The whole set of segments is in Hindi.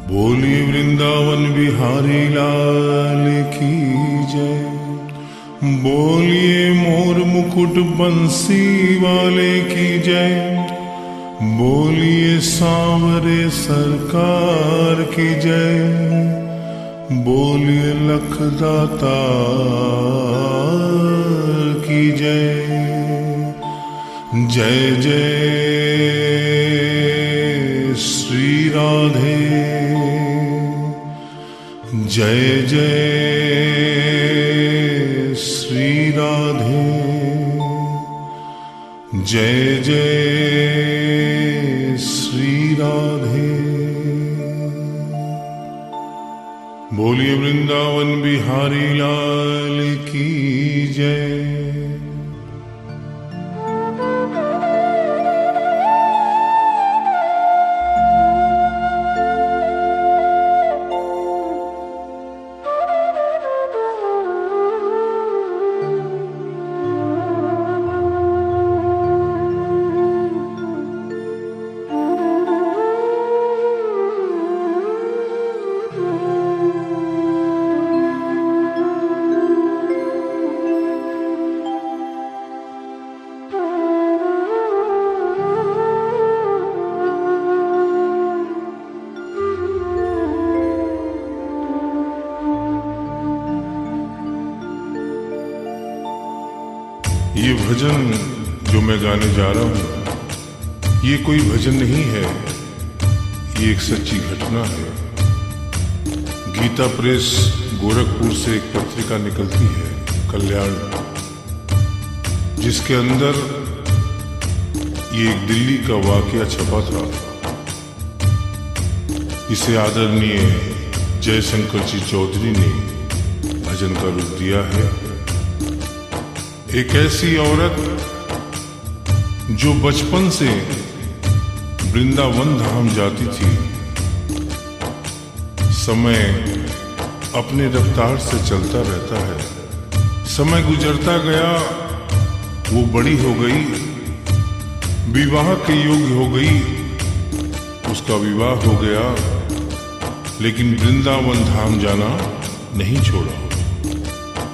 बोलिए वृंदावन बिहारी लाल की जय। बोलिए मोर मुकुट बंसी वाले की जय। बोलिए सांवरे सरकार की जय। बोलिए लखदाता की जय। जय जय श्री राधे। जय जय श्री राधे। जय जय श्री राधे। बोलिए वृंदावन बिहारी लाल की जय। ये भजन जो मैं गाने जा रहा हूँ, ये कोई भजन नहीं है, ये एक सच्ची घटना है। गीता प्रेस गोरखपुर से एक पत्रिका निकलती है, कल्याण, जिसके अंदर ये एक दिल्ली का वाकया छपा था। इसे आदरणीय जयशंकर जी चौधरी ने भजन का रूप दिया है। एक ऐसी औरत जो बचपन से वृंदावन धाम जाती थी, समय अपने रफ्तार से चलता रहता है। समय गुजरता गया, वो बड़ी हो गई, विवाह के योग्य हो गई, उसका विवाह हो गया, लेकिन वृंदावन धाम जाना नहीं छोड़ा।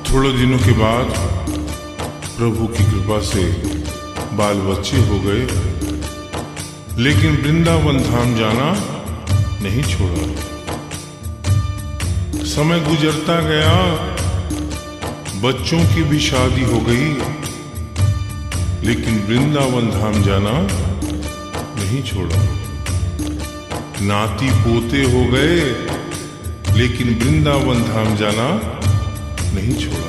थोड़े दिनों के बाद प्रभु की कृपा से बाल बच्चे हो गए, लेकिन वृंदावन धाम जाना नहीं छोड़ा। समय गुजरता गया, बच्चों की भी शादी हो गई, लेकिन वृंदावन धाम जाना नहीं छोड़ा। नाती पोते हो गए, लेकिन वृंदावन धाम जाना नहीं छोड़ा।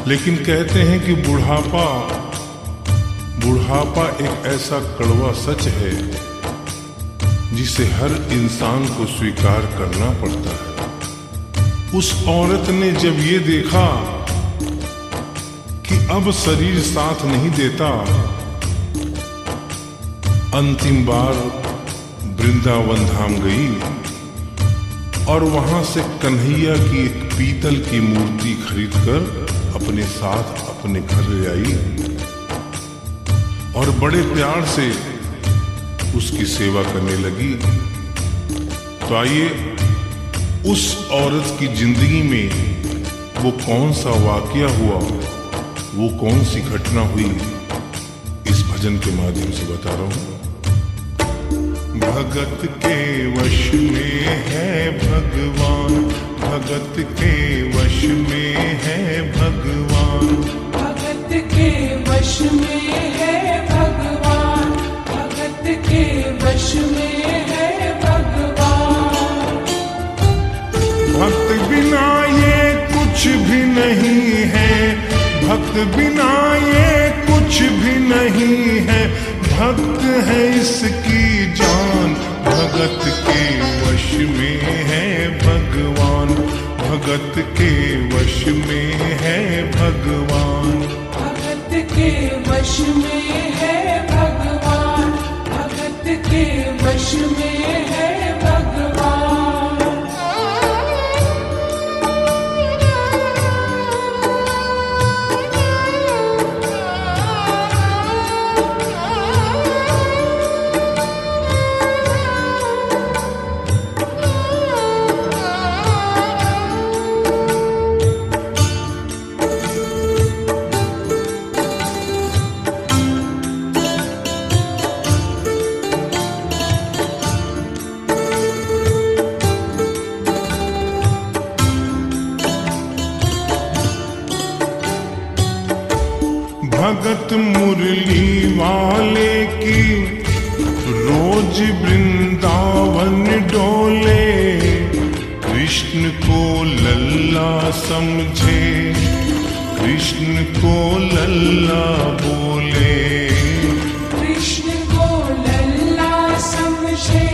लेकिन कहते हैं कि बुढ़ापा एक ऐसा कड़वा सच है जिसे हर इंसान को स्वीकार करना पड़ता है। उस औरत ने जब ये देखा कि अब शरीर साथ नहीं देता, अंतिम बार वृंदावन धाम गई और वहां से कन्हैया की एक पीतल की मूर्ति खरीदकर अपने साथ अपने घर ले आई और बड़े प्यार से उसकी सेवा करने लगी। तो आइए उस औरत की जिंदगी में वो कौन सा वाकया हुआ, वो कौन सी घटना हुई, इस भजन के माध्यम से बता रहा हूं। भगत के वश में है भगवान, भगत के वश में है भगवान, भगत के वश में है भगवान, भगत के वश में है भगवान। भक्त बिना ये कुछ भी नहीं है, भक्त बिना ये कुछ भी नहीं है, भक्त है इसकी जान। भगत के वश में है भगवान, भगत के वश में है भगवान, भगत के वश में है भगवान, भगत के वश में है भगवान। भगत मुरली वाले की रोज वृंदावन डोले, कृष्ण को लल्ला समझे, कृष्ण को लल्ला बोले। कृष्ण को लल्ला समझे,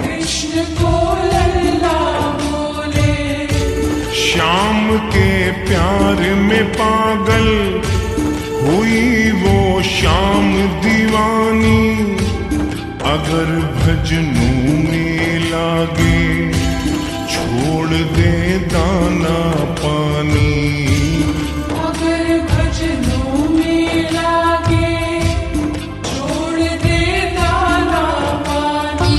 कृष्ण को लल्ला बोले। श्याम के प्यार में पागल हुई वो श्याम दीवानी, अगर भजनों में लागे छोड़ दे दाना पानी। अगर भजनों में लागे छोड़ दे दाना पानी।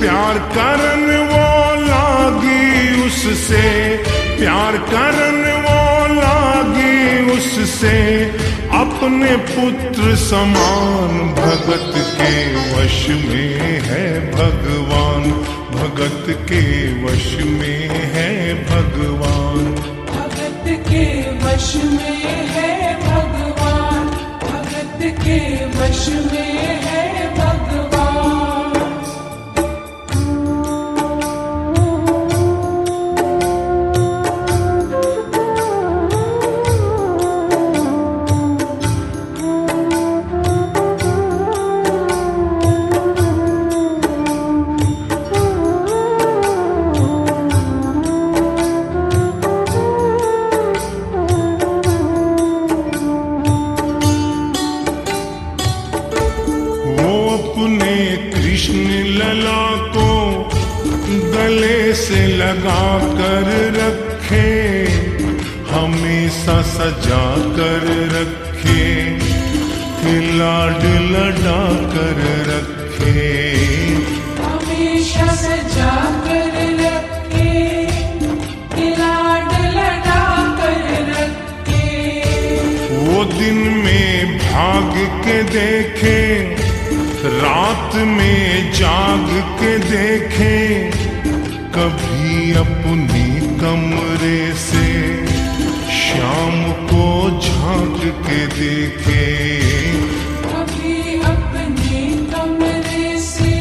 प्यार करन वो लागी उससे, प्यार करन वो लागी उससे, अपने पुत्र समान भगत के वश में है भगवान, भगत के वश में है भगवान। भगत के वश में है भगवान, भगत के वश में है भगवान। से लगा कर रखे, हमेशा सजा कर रखे, लाड लड़ा कर रखे, हमेशा सजा कर रखे, लाड लड़ा कर रखे। वो दिन में भाग के देखे, रात में जाग के देखे, कभी अपनी कमरे से शाम को झांक के देखे, कभी अपने कमरे से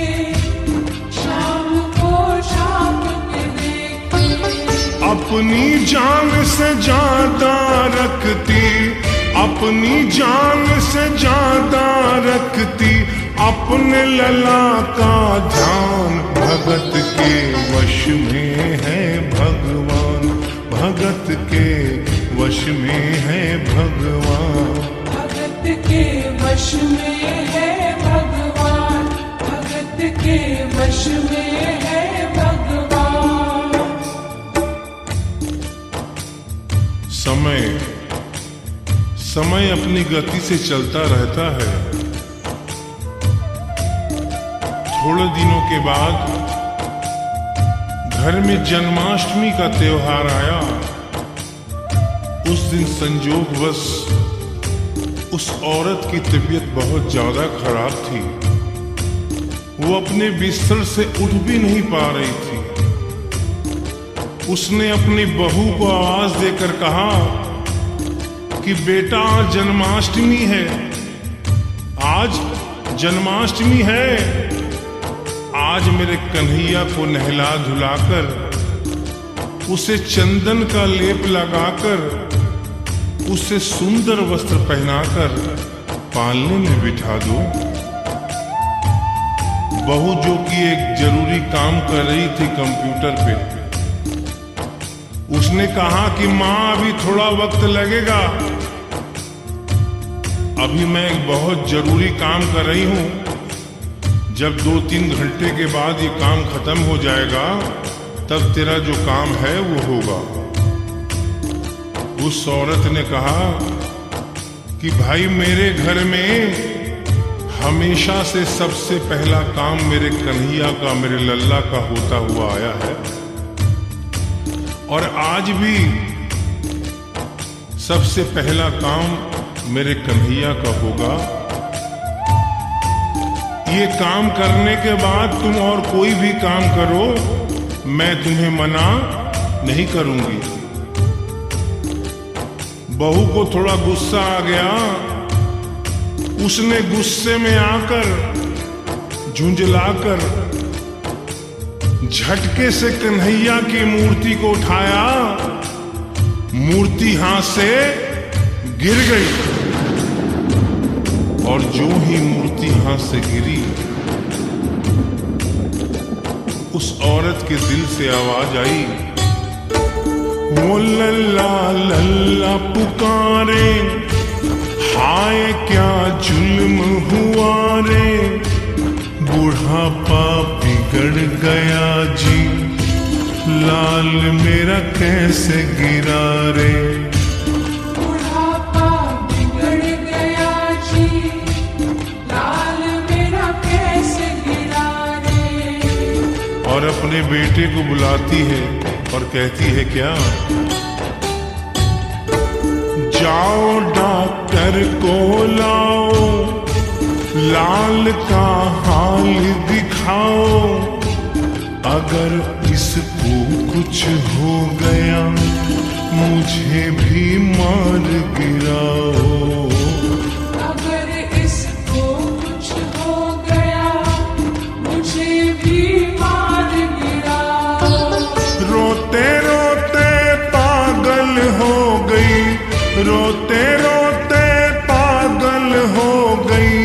शाम को झांक के देखे। अपनी जान से ज्यादा रखती, अपनी जान से ज्यादा रखती, अपने लला का ध्यान, भगत के वश में है भगवान, भगत के वश में है भगवान। भगत के वश में है भगवान, भगत के वश में है भगवान। समय अपनी गति से चलता रहता है। थोड़े दिनों के बाद घर में जन्माष्टमी का त्योहार आया। उस दिन संयोगवश उस औरत की तबीयत बहुत ज्यादा खराब थी। वो अपने बिस्तर से उठ भी नहीं पा रही थी। उसने अपनी बहू को आवाज देकर कहा कि बेटा, आज जन्माष्टमी है, आज जन्माष्टमी है। आज मेरे कन्हैया को नहला धुलाकर, उसे चंदन का लेप लगाकर, उसे सुंदर वस्त्र पहनाकर पालने में बिठा दो। बहू जो कि एक जरूरी काम कर रही थी कंप्यूटर पे, उसने कहा कि माँ अभी थोड़ा वक्त लगेगा, अभी मैं एक बहुत जरूरी काम कर रही हूं। जब 2-3 घंटे के बाद ये काम खत्म हो जाएगा तब तेरा जो काम है वो होगा। उस औरत ने कहा कि भाई, मेरे घर में हमेशा से सबसे पहला काम मेरे कन्हैया का, मेरे लल्ला का होता हुआ आया है, और आज भी सबसे पहला काम मेरे कन्हैया का होगा। ये काम करने के बाद तुम और कोई भी काम करो, मैं तुम्हें मना नहीं करूंगी। बहू को थोड़ा गुस्सा आ गया उसने गुस्से में आकर झुंझलाकर झटके से कन्हैया की मूर्ति को उठाया। मूर्ति हाथ से गिर गई और जो ही मूर्ति हाथ से गिरी, उस औरत के दिल से आवाज आई, वो लल्ला लल्ला पुकारे, हाय क्या जुल्म हुआ रे, बुढ़ापा बिगड़ गया जी, लाल मेरा कैसे गिरा रे। बुढ़ापा बिगड़ गया जी, लाल मेरा कैसे गिरा रे। और अपने बेटे को बुलाती है और कहती है क्या, जाओ डॉक्टर को लाओ, लाल का हाल दिखाओ, अगर इसको कुछ हो गया मुझे भी मार गिराओ। अगर इसको कुछ हो गया मुझे भी मार गिराओ। रोते रोते पागल हो गई, रोते रोते पागल हो गई,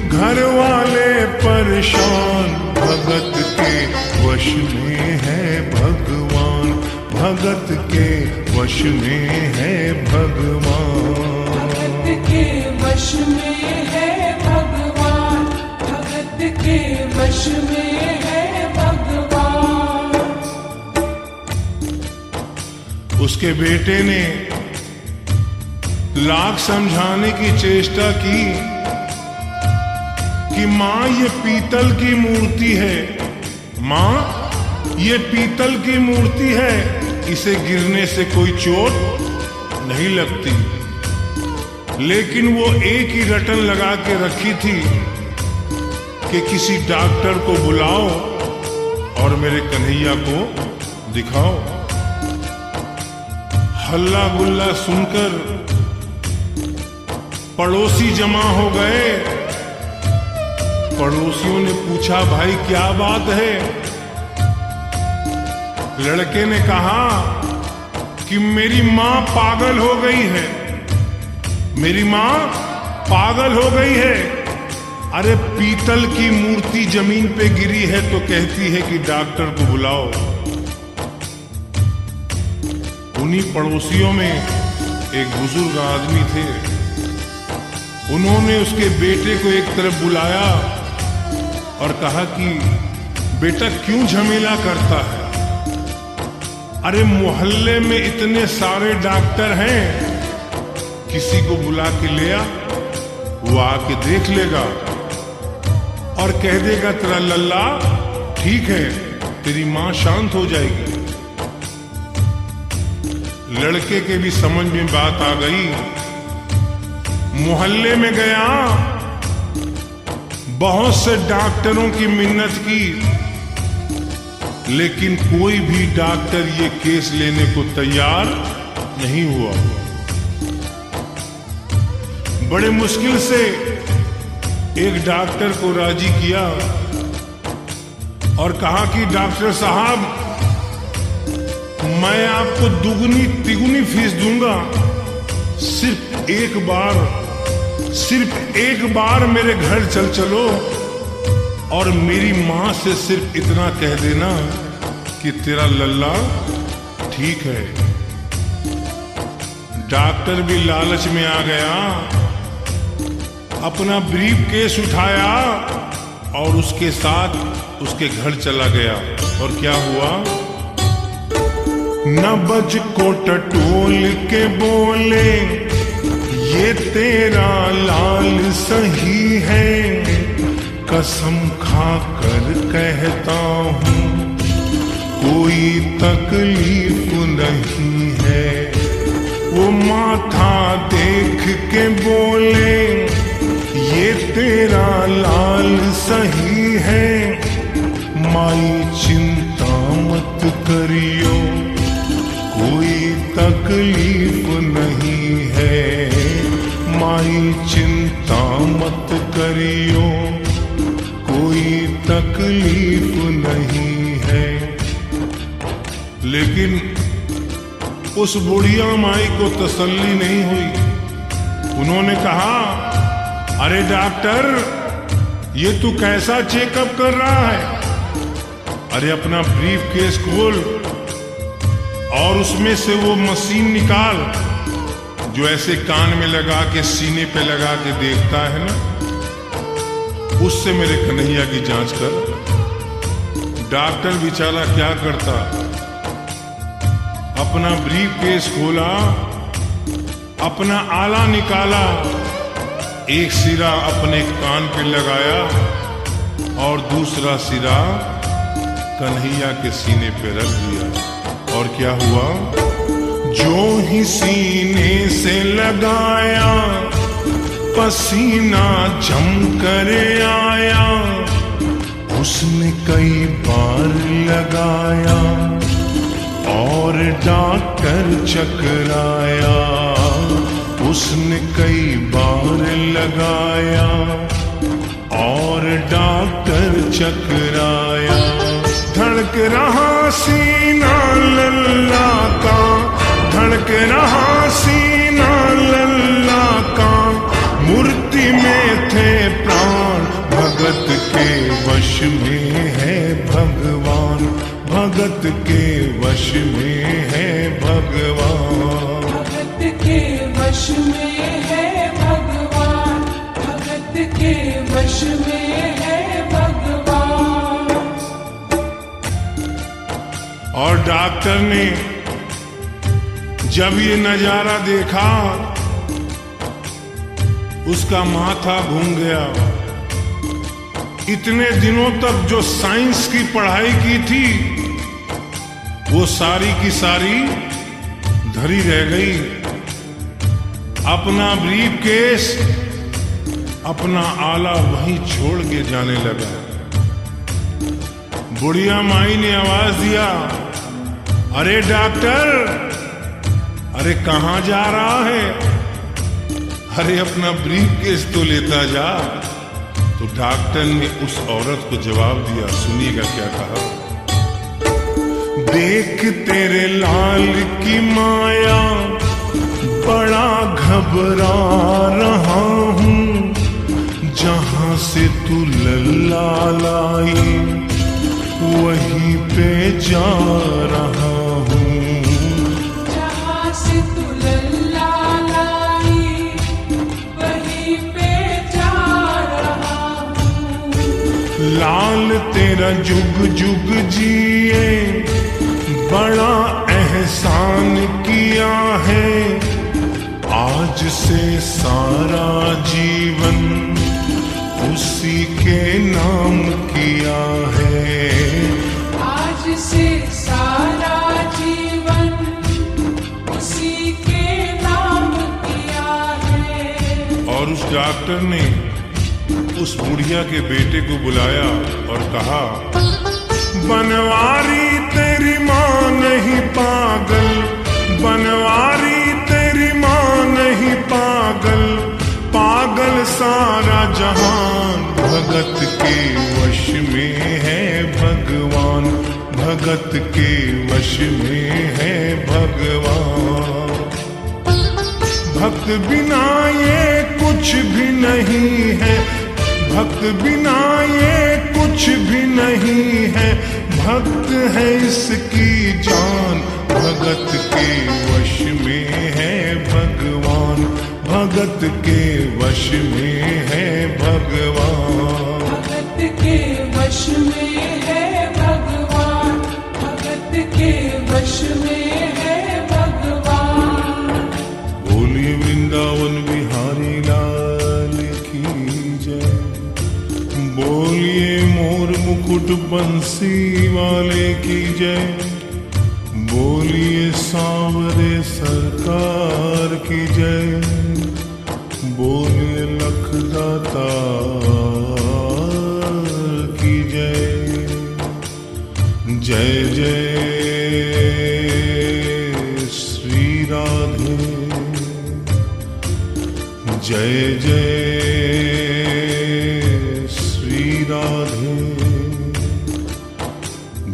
घर वाले परेशान, भगत के वश में है भगवान, भगत के वश में है भगवान। भगत के वश में है भगवान, भगत के वश में है भगवान। उसके बेटे ने लाख समझाने की चेष्टा की कि मां ये पीतल की मूर्ति है, मां ये पीतल की मूर्ति है, इसे गिरने से कोई चोट नहीं लगती। लेकिन वो एक ही रटन लगा के रखी थी कि किसी डॉक्टर को बुलाओ और मेरे कन्हैया को दिखाओ। हल्ला गुल्ला सुनकर पड़ोसी जमा हो गए। पड़ोसियों ने पूछा, भाई क्या बात है? लड़के ने कहा कि मेरी मां पागल हो गई है, मेरी मां पागल हो गई है। अरे पीतल की मूर्ति जमीन पे गिरी है तो कहती है कि डॉक्टर को बुलाओ। उन्हीं पड़ोसियों में एक बुजुर्ग आदमी थे। उन्होंने उसके बेटे को एक तरफ बुलाया और कहा कि बेटा क्यों झमेला करता है? अरे मोहल्ले में इतने सारे डॉक्टर हैं, किसी को बुला के ले आ, वो आके देख लेगा और कह देगा तेरा लल्ला ठीक है, तेरी मां शांत हो जाएगी। लड़के के भी समझ में बात आ गई। मोहल्ले में गया, बहुत से डॉक्टरों की मिन्नत की, लेकिन कोई भी डॉक्टर ये केस लेने को तैयार नहीं हुआ। बड़े मुश्किल से एक डॉक्टर को राजी किया और कहा कि डॉक्टर साहब मैं आपको दुगनी तिगुनी फीस दूंगा, सिर्फ एक बार मेरे घर चल चलो और मेरी मां से सिर्फ इतना कह देना कि तेरा लल्ला ठीक है। डॉक्टर भी लालच में आ गया, अपना ब्रीफ केस उठाया और उसके साथ उसके घर चला गया। और क्या हुआ? नबज को टटोल के बोले, ये तेरा लाल सही है, कसम खाकर कहता हूँ कोई तकलीफ नहीं है। वो माथा देख के बोले, ये तेरा लाल सही है, माई चिंता मत करियो कोई तकलीफ नहीं है, माई चिंता मत करियो, कोई तकलीफ नहीं है। लेकिन उस बुढ़िया माई को तसल्ली नहीं हुई। उन्होंने कहा, अरे डॉक्टर, ये तू कैसा चेकअप कर रहा है? अरे अपना ब्रीफ केस खोल और उसमें से वो मशीन निकाल जो ऐसे कान में लगा के सीने पे लगा के देखता है ना, उससे मेरे कन्हैया की जांच कर। डॉक्टर बेचारा क्या करता, अपना ब्रीफ केस खोला, अपना आला निकाला, एक सिरा अपने कान पे लगाया और दूसरा सिरा कन्हैया के सीने पे रख दिया। और क्या हुआ, जो ही सीने से लगाया पसीना जम कर आया। उसने कई बार लगाया और डॉक्टर चकराया। उसने कई बार लगाया और डॉक्टर चकराया। धड़क रहा सीना लल्ला का, धड़क रहा सीना लल्ला का। मूर्ति में थे प्राण, भगत के वश में है भगवान। भगत के वश में है भगवान। भगत के वश में है भगवान। भगत के वश में है भगवान। और डॉक्टर ने जब ये नजारा देखा, उसका माथा घूम गया। इतने दिनों तक जो साइंस की पढ़ाई की थी, वो सारी की सारी धरी रह गई। अपना ब्रीफ केस, अपना आला वहीं छोड़ के जाने लगा। बुढ़िया माई ने आवाज दिया, अरे डॉक्टर, अरे कहाँ जा रहा है? अरे अपना ब्रीफ केस तो लेता जा। तो डॉक्टर ने उस औरत को जवाब दिया, सुनिएगा क्या कहा। देख तेरे लाल की माया, बड़ा घबरा रहा हूँ। जहाँ से तू लल्ला लाई, वहीं पे जा रहा हूँ। जहाँ से तू लल्ला लाई, वहीं पे जा रहा हूँ। लाल तेरा जुग जुग जिए, बड़ा एहसान किया है। आज से सारा जीवन उसी के नाम किया है। आज से सारा जीवन उसी के नाम किया है। और उस डॉक्टर ने उस बुढ़िया के बेटे को बुलाया और कहा, बनवारी तेरी माँ नहीं पागल, बनवारी तेरी माँ नहीं पागल। पागल सारा जहान, भगत के वश में है भगवान। भगत के वश में है भगवान। भक्त बिना ये कुछ भी नहीं है, भक्त बिना ये कुछ भी नहीं है। भक्त है इसकी जान, भगत के वश में है भगवान। भगत के वश में है भगवान। भगत के वश में है भगवान। भगत के वश में है भगवान। बोलिए वृंदावन बिहारी लाल की जय। बोलिए मोर मुकुट बंसी वाले की जय। बोलिए सांवरे सरकार की जय। बोलिए लखदातार की जय। जय जय श्री राधे। जय जय राधे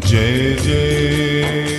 जय जय